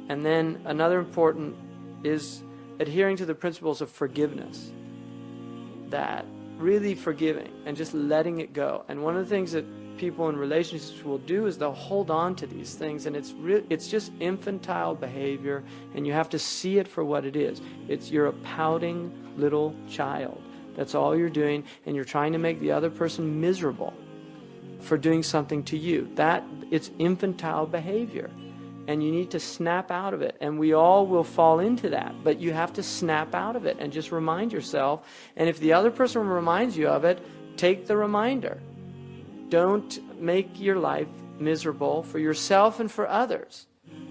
And then another important is adhering to the principles of forgiveness. That really forgiving and just letting it go. And one of the things that people in relationships will do is they'll hold on to these things, and it's just infantile behavior, and you have to see it for what it is. You're a pouting little child. That's all you're doing, and you're trying to make the other person miserable for doing something to you. It's infantile behavior, and you need to snap out of it. And we all will fall into that, but you have to snap out of it and just remind yourself. And if the other person reminds you of it, take the reminder. Don't make your life miserable for yourself and for others,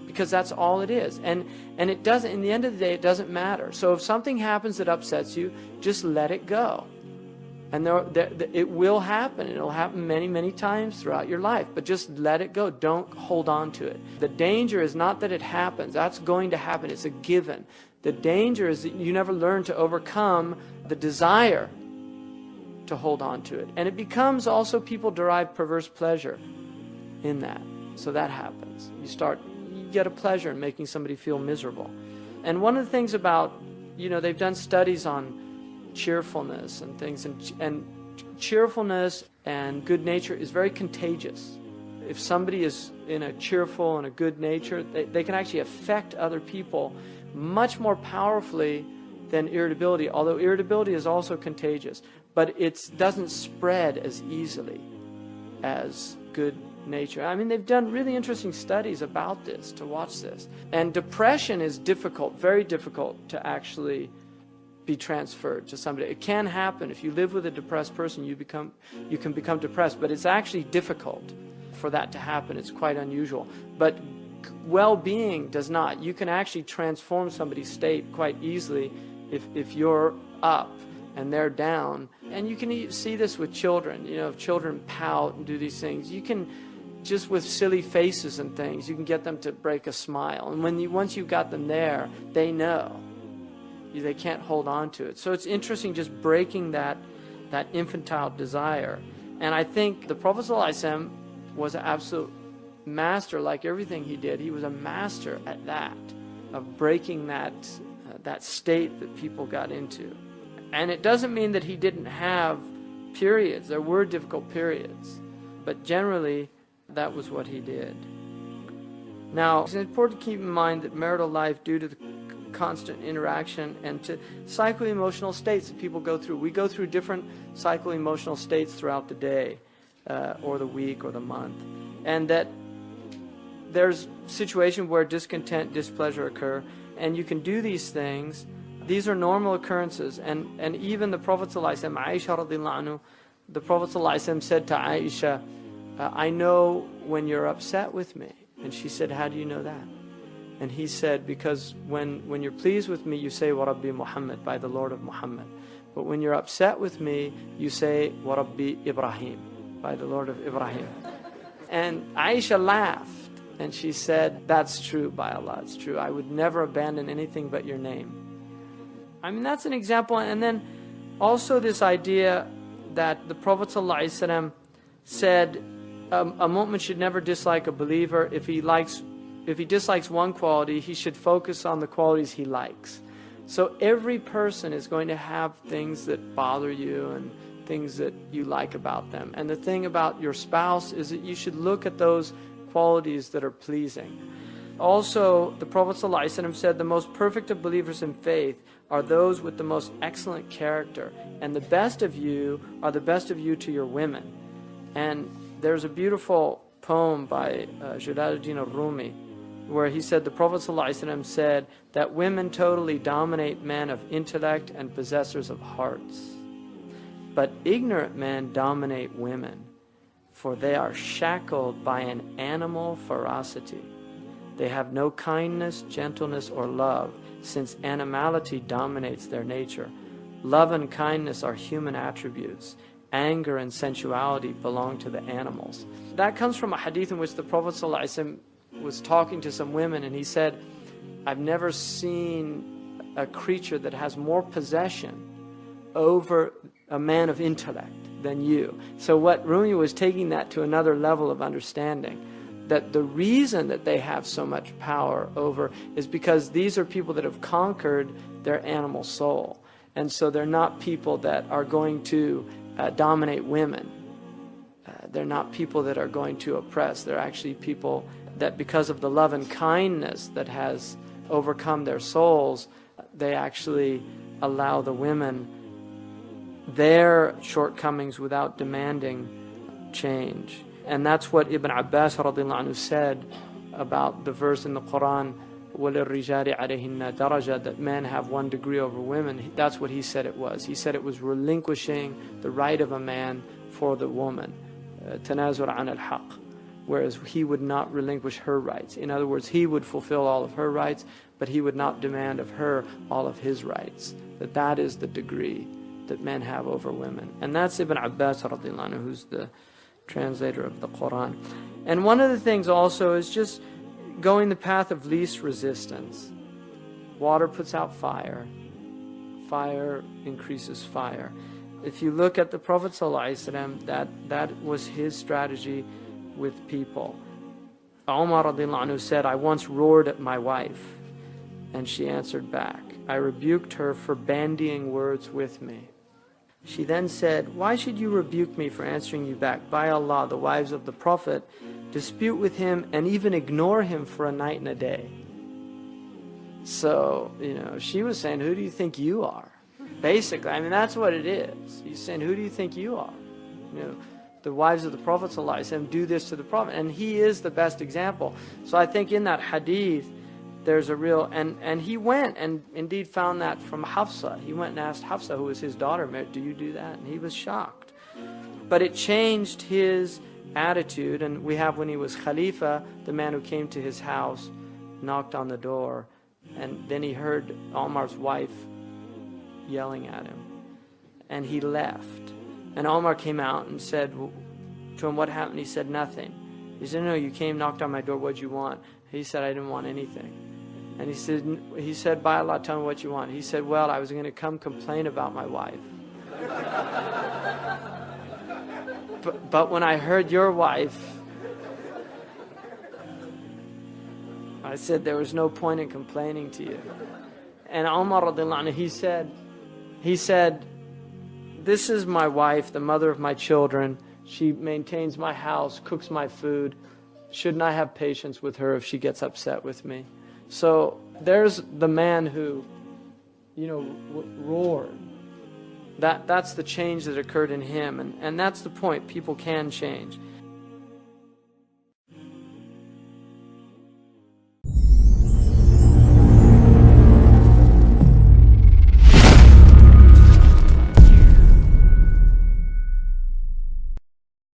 because that's all it is. And it doesn't, in the end of the day, it doesn't matter. So if something happens that upsets you, just let it go. And it will happen. It'll happen many, many times throughout your life. But just let it go. Don't hold on to it. The danger is not that it happens. That's going to happen. It's a given. The danger is that you never learn to overcome the desire to hold on to it. And it becomes also, people derive perverse pleasure in that. So that happens. You get a pleasure in making somebody feel miserable. And one of the things about, they've done studies on cheerfulness and things, and cheerfulness and good nature is very contagious. If somebody is in a cheerful and a good nature, they can actually affect other people much more powerfully than irritability, although irritability is also contagious, but it doesn't spread as easily as good nature. I mean, they've done really interesting studies about this, to watch this. And depression is difficult, very difficult to actually be transferred to somebody. It can happen. If you live with a depressed person, you can become depressed, but it's actually difficult for that to happen. It's quite unusual. But well-being does not. You can actually transform somebody's state quite easily if you're up and they're down. And you can see this with children. If children pout and do these things, you can, just with silly faces and things, you can get them to break a smile. And once you've got them there, they know. They can't hold on to it. So it's interesting just breaking that infantile desire. And I think the Prophet ﷺ was an absolute master. Like everything he did, he was a master at that, of breaking that state that people got into. And it doesn't mean that he didn't have periods. There were difficult periods, but generally that was what he did. Now, it's important to keep in mind that marital life, due to the constant interaction and to psycho-emotional states that people go through. We go through different psycho-emotional states throughout the day or the week or the month. And that there's situations where discontent, displeasure occur, and you can do these things. These are normal occurrences. And even the Prophet ﷺ, Aisha radiallahu anhu, the Prophet ﷺ said to Aisha, I know when you're upset with me. And she said, how do you know that? And he said, because when you're pleased with me, you say, Wa Rabbi Muhammad, by the Lord of Muhammad. But when you're upset with me, you say, Wa Rabbi Ibrahim, by the Lord of Ibrahim. And Aisha laughed, and she said, that's true, by Allah, it's true. I would never abandon anything but your name. I mean, that's an example. And then also this idea that the Prophet ﷺ said, a mu'min should never dislike a believer. If he dislikes one quality, he should focus on the qualities he likes. So every person is going to have things that bother you and things that you like about them. And the thing about your spouse is that you should look at those qualities that are pleasing. Also, the Prophet ﷺ said, the most perfect of believers in faith are those with the most excellent character. And the best of you are the best of you to your women. And there's a beautiful poem by Jalaluddin al-Rumi, where he said, the Prophet ﷺ said that women totally dominate men of intellect and possessors of hearts. But ignorant men dominate women, for they are shackled by an animal ferocity. They have no kindness, gentleness, or love, since animality dominates their nature. Love and kindness are human attributes. Anger and sensuality belong to the animals. That comes from a hadith in which the Prophet ﷺ was talking to some women, and he said, I've never seen a creature that has more possession over a man of intellect than you. So what Rumi was taking that to another level of understanding, that the reason that they have so much power over is because these are people that have conquered their animal soul. And so they're not people that are going to dominate women. They're not people that are going to oppress. They're actually people that, because of the love and kindness that has overcome their souls, they actually allow the women their shortcomings without demanding change. And that's what Ibn Abbas radiallahu anhu said about the verse in the Quran, وَلِلْرِجَالِ عَلَيْهِنَّ دَرَجَةً, that men have 1 degree over women. That's what he said it was. He said it was relinquishing the right of a man for the woman. تَنَازُرْ عَنَ الْحَقِّ. Whereas he would not relinquish her rights. In other words, he would fulfill all of her rights, but he would not demand of her all of his rights. That is the degree that men have over women. And that's Ibn Abbas radiallahu anhu, who's the translator of the Quran. And one of the things also is just going the path of least resistance. Water puts out fire. Fire increases fire. If you look at the Prophet ﷺ, that was his strategy with people. Umar radiallahu anhu said, I once roared at my wife, and she answered back. I rebuked her for bandying words with me. She then said, why should you rebuke me for answering you back? By Allah, the wives of the Prophet dispute with him and even ignore him for a night and a day. So, she was saying, who do you think you are? Basically, that's what it is. He's saying, who do you think you are? The wives of the Prophet ﷺ do this to the Prophet, and he is the best example. So I think in that hadith, there's a real, and he went and indeed found that from Hafsa. He went and asked Hafsa, who was his daughter, do you do that? And he was shocked. But it changed his attitude, and we have when he was Khalifa, the man who came to his house, knocked on the door, and then he heard Omar's wife yelling at him. And he left. And Omar came out and said to him, what happened? He said, nothing. He said, no, you came, knocked on my door, what'd you want? He said, I didn't want anything. And he said, by Allah, tell me what you want. He said, well, I was going to come complain about my wife. but when I heard your wife, I said there was no point in complaining to you. And Umar radiallahu anhu, he said, this is my wife, the mother of my children. She maintains my house, cooks my food. Shouldn't I have patience with her if she gets upset with me? So there's the man who, roared. That's the change that occurred in him. And that's the point. People can change.